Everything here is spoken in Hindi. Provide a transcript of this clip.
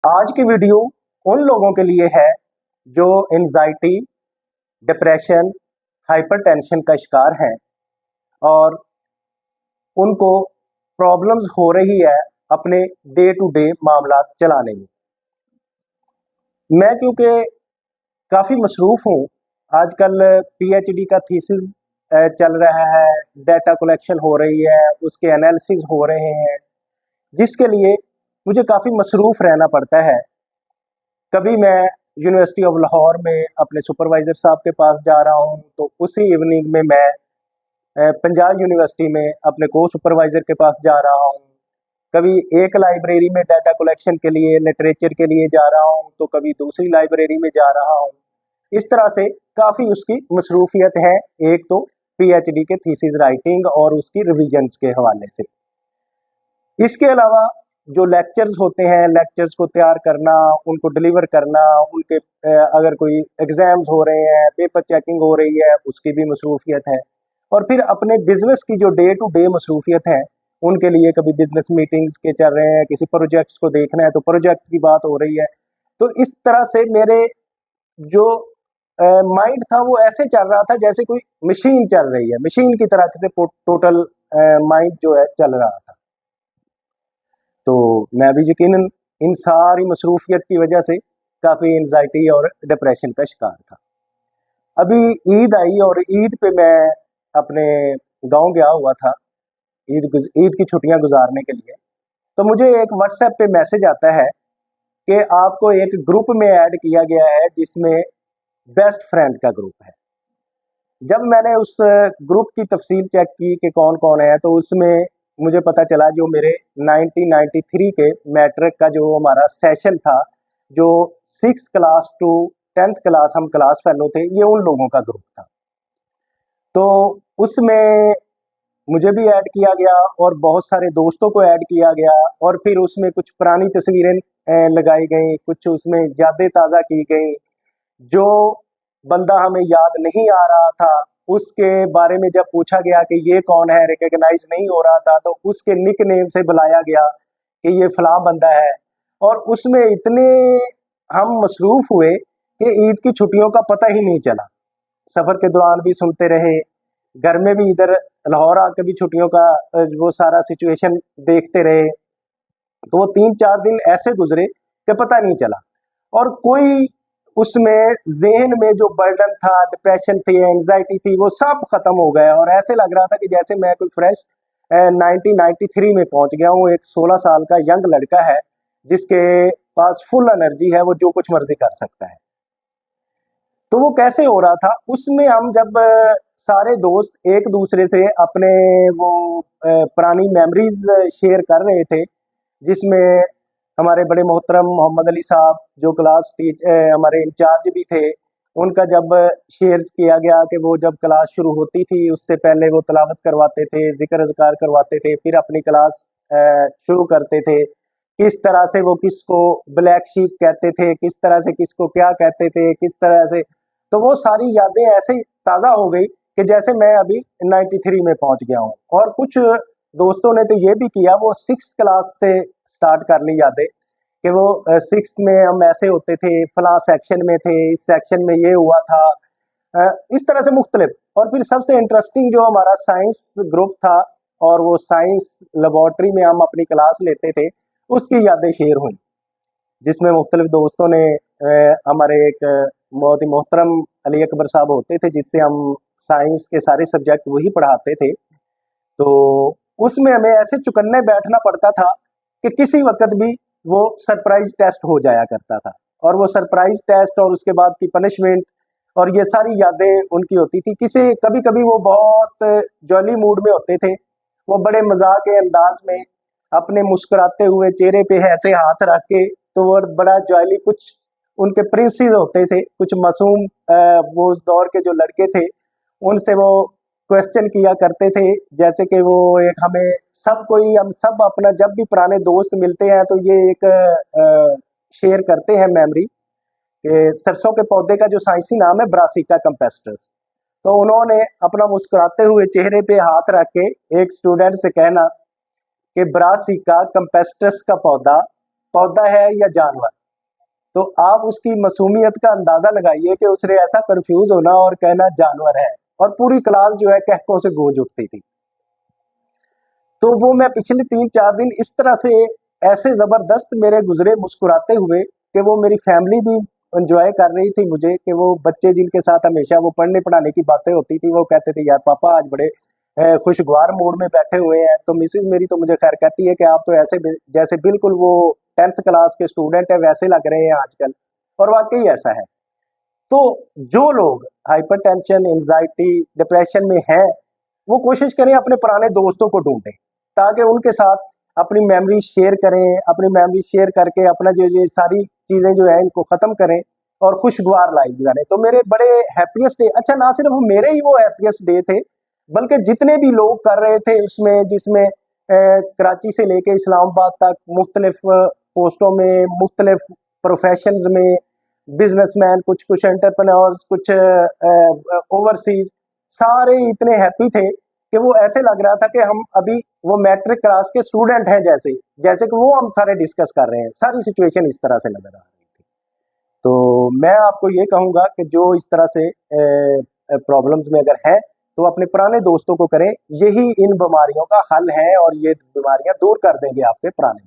आज की वीडियो उन लोगों के लिए है जो एंजाइटी, डिप्रेशन, हाइपरटेंशन का शिकार हैं और उनको प्रॉब्लम्स हो रही है अपने डे टू डे मामला चलाने में। मैं क्योंकि काफ़ी मसरूफ़ हूँ, आजकल पीएचडी का थीसिस चल रहा है, डाटा कलेक्शन हो रही है, उसके एनालिसिस हो रहे हैं, जिसके लिए मुझे काफ़ी मसरूफ़ रहना पड़ता है। कभी मैं यूनिवर्सिटी ऑफ लाहौर में अपने सुपरवाइज़र साहब के पास जा रहा हूँ, तो उसी इवनिंग में मैं पंजाब यूनिवर्सिटी में अपने को सुपरवाइज़र के पास जा रहा हूँ। कभी एक लाइब्रेरी में डाटा कलेक्शन के लिए, लिटरेचर के लिए जा रहा हूँ, तो कभी दूसरी लाइब्रेरी में जा रहा हूँ। इस तरह से काफ़ी उसकी मसरूफियत है, एक तो पीएचडी के थीसिस राइटिंग और उसकी रिविजन्स के हवाले से। इसके अलावा जो लेक्चर्स होते हैं, लेक्चर्स को तैयार करना, उनको डिलीवर करना, उनके अगर कोई एग्ज़ाम्स हो रहे हैं, पेपर चेकिंग हो रही है, उसकी भी मसरूफियत है। और फिर अपने बिज़नेस की जो डे टू डे मसरूफियत है, उनके लिए कभी बिज़नेस मीटिंग्स के चल रहे हैं, किसी प्रोजेक्ट्स को देखना है तो प्रोजेक्ट की बात हो रही है। तो इस तरह से मेरे जो माइंड था वो ऐसे चल रहा था जैसे कोई मशीन चल रही है, मशीन की तरह से टोटल माइंड जो है चल रहा था। तो मैं भी यकीनन इन सारी मसरूफियत की वजह से काफ़ी एंजाइटी और डिप्रेशन का शिकार था। अभी ईद आई और ईद पे मैं अपने गांव गया हुआ था, ईद की छुट्टियां गुजारने के लिए। तो मुझे एक व्हाट्सएप पे मैसेज आता है कि आपको एक ग्रुप में ऐड किया गया है जिसमें बेस्ट फ्रेंड का ग्रुप है। जब मैंने उस ग्रुप की तफसील चेक की कि कौन कौन है, तो उसमें मुझे पता चला जो मेरे 1993 के मैट्रिक का जो हमारा सेशन था, जो 6th class to 10th class हम क्लास फेलो थे, ये उन लोगों का ग्रुप था। तो उसमें मुझे भी ऐड किया गया और बहुत सारे दोस्तों को ऐड किया गया और फिर उसमें कुछ पुरानी तस्वीरें लगाई गई, कुछ उसमें यादें ताज़ा की गई। जो बंदा हमें याद नहीं आ रहा था, उसके बारे में जब पूछा गया कि ये कौन है, रिकॉग्नाइज नहीं हो रहा था, तो उसके निक नेम से बुलाया गया कि ये फलां बंदा है। और उसमें इतने हम मसरूफ हुए कि ईद की छुट्टियों का पता ही नहीं चला। सफ़र के दौरान भी सुनते रहे, घर में भी इधर लाहौर आके भी छुट्टियों का वो सारा सिचुएशन देखते रहे। तो वो 3-4 दिन ऐसे गुजरे कि पता नहीं चला और कोई उसमें ज़हन में जो बर्डन था, डिप्रेशन थी, एंग्जायटी थी, वो सब खत्म हो गया और ऐसे लग रहा था कि जैसे मैं कोई फ्रेश 1993 में पहुंच गया हूँ। एक 16 साल का यंग लड़का है जिसके पास फुल एनर्जी है, वो जो कुछ मर्जी कर सकता है। तो वो कैसे हो रहा था, उसमें हम जब सारे दोस्त एक दूसरे से अपने वो पुरानी मेमोरीज शेयर कर रहे थे, जिसमें हमारे बड़े मोहतरम मोहम्मद अली साहब जो हमारे इंचार्ज भी थे, उनका जब शेयर किया गया कि वो जब क्लास शुरू होती थी उससे पहले वो तिलावत करवाते थे, ज़िक्र अज़कार करवाते थे, फिर अपनी क्लास शुरू करते थे। किस तरह से वो किसको ब्लैक शीप कहते थे, किस तरह से किसको क्या कहते थे, किस तरह से, तो वो सारी यादें ऐसे ताज़ा हो गई कि जैसे मैं अभी 93 में पहुंच गया हूँ। और कुछ दोस्तों ने तो ये भी किया, वो 6th क्लास से स्टार्ट कर ली यादें कि वो 6th में हम ऐसे होते थे, फलां सेक्शन में थे, इस सेक्शन में ये हुआ था, इस तरह से मुख्तलिफ। और फिर सबसे इंटरेस्टिंग जो हमारा साइंस ग्रुप था और वो साइंस लेबॉर्ट्री में हम अपनी क्लास लेते थे, उसकी यादें शेयर हुई, जिसमें मुख्तलिफ दोस्तों ने हमारे एक बहुत ही मोहतरम अली अकबर साहब होते थे जिससे हम साइंस के सारे सब्जेक्ट वही पढ़ाते थे। तो उसमें हमें ऐसे चुकन्ने बैठना पड़ता था कि किसी वक्त भी वो सरप्राइज टेस्ट हो जाया करता था और वो सरप्राइज टेस्ट और उसके बाद की पनिशमेंट और ये सारी यादें उनकी होती थी। किसी कभी कभी वो बहुत जॉली मूड में होते थे, वो बड़े मजाक के अंदाज में अपने मुस्कुराते हुए चेहरे पे ऐसे हाथ रख के, तो वो बड़ा जॉली, कुछ उनके प्रिंसेस होते थे, कुछ मासूम वो उस दौर के जो लड़के थे, उनसे वो क्वेश्चन किया करते थे। जैसे कि वो एक हमें सब कोई हम सब अपना जब भी पुराने दोस्त मिलते हैं तो ये एक शेयर करते हैं मेमोरी कि सरसों के पौधे का जो साइंसी नाम है ब्रासिका कैम्पेस्ट्रस। तो उन्होंने अपना मुस्कुराते हुए चेहरे पे हाथ रख के एक स्टूडेंट से कहना कि ब्रासिका कैम्पेस्ट्रस का पौधा पौधा है या जानवर। तो आप उसकी मासूमियत का अंदाजा लगाइए कि उसने ऐसा कंफ्यूज होना और कहना जानवर है, और पूरी क्लास जो है कहकों से गूंज उठती थी। तो वो मैं पिछले 3-4 दिन इस तरह से ऐसे जबरदस्त मेरे गुजरे मुस्कुराते हुए कि वो मेरी फैमिली भी एंजॉय कर रही थी मुझे, कि वो बच्चे जिनके साथ हमेशा वो पढ़ने पढ़ाने की बातें होती थी, वो कहते थे यार पापा आज बड़े खुशगवार मूड में बैठे हुए हैं। तो मिसेज मेरी तो मुझे खैर कहती है कि आप तो ऐसे जैसे बिल्कुल वो 10th क्लास के स्टूडेंट है वैसे लग रहे हैं आजकल, और वाकई ऐसा है। तो जो लोग हाइपरटेंशन, एंजाइटी, डिप्रेशन में हैं, वो कोशिश करें अपने पुराने दोस्तों को ढूंढें, ताकि उनके साथ अपनी मेमोरी शेयर करें, अपनी मेमोरी शेयर करके अपना जो ये सारी चीज़ें जो है इनको ख़त्म करें और खुशगवार लाइफ गुजारें। तो मेरे बड़े हैप्पीएस्ट डे, अच्छा ना सिर्फ मेरे ही वो हैप्पीएस्ट डे थे, बल्कि जितने भी लोग कर रहे थे उसमें, जिसमें कराची से लेके इस्लामाबाद तक मुख्तलिफ पोस्टों में, मुख्तलिफ प्रोफेशंस में, बिजनेसमैन, कुछ कुछ एंटरप्रेन्योर्स, कुछ ओवरसीज, सारे इतने हैप्पी थे कि वो ऐसे लग रहा था कि हम अभी वो मैट्रिक क्लास के स्टूडेंट हैं, जैसे जैसे कि वो हम सारे डिस्कस कर रहे हैं। सारी सिचुएशन इस तरह से नजर आ रही थी। तो मैं आपको ये कहूँगा कि जो इस तरह से प्रॉब्लम्स में अगर है तो अपने पुराने दोस्तों को करें, यही इन बीमारियों का हल है और ये बीमारियां दूर कर देंगे आपके पुराने